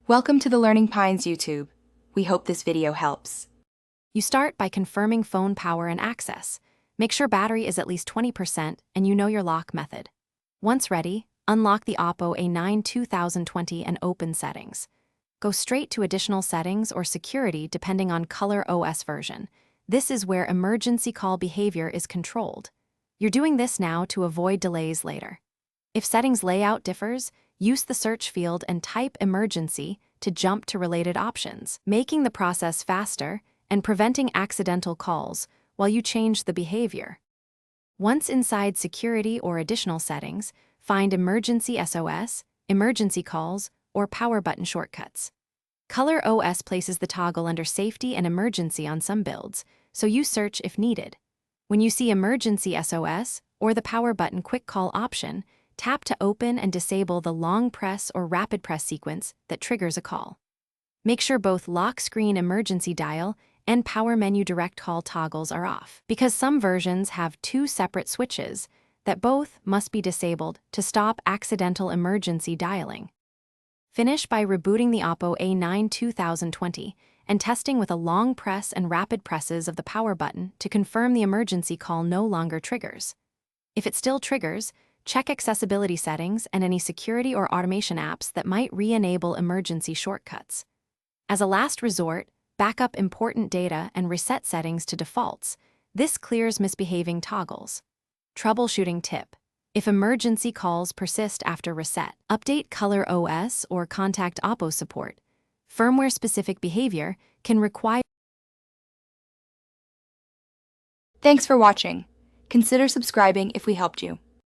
Welcome to the Learning Pines YouTube. We hope this video helps. You start by confirming phone power and access. Make sure battery is at least 20% and you know your lock method. Once ready, unlock the Oppo A9 2020 and open settings. Go straight to additional settings or security depending on color OS version. This is where emergency call behavior is controlled. You're doing this now to avoid delays later. If settings layout differs, use the search field and type emergency to jump to related options, making the process faster and preventing accidental calls while you change the behavior. Once inside security or additional settings, find emergency SOS, emergency calls, or power button shortcuts. Color OS places the toggle under safety and emergency on some builds, so you search if needed. When you see emergency SOS or the power button quick call option, tap to open and disable the long press or rapid press sequence that triggers a call. Make sure both lock screen emergency dial and power menu direct call toggles are off, because some versions have two separate switches that both must be disabled to stop accidental emergency dialing. Finish by rebooting the Oppo A9 2020 and testing with a long press and rapid presses of the power button to confirm the emergency call no longer triggers. If it still triggers, check accessibility settings and any security or automation apps that might re-enable emergency shortcuts. As a last resort, back up important data and reset settings to defaults. This clears misbehaving toggles. Troubleshooting tip: if emergency calls persist after reset, update Color OS or contact Oppo support. Firmware-specific behavior can require. Thanks for watching. Consider subscribing if we helped you.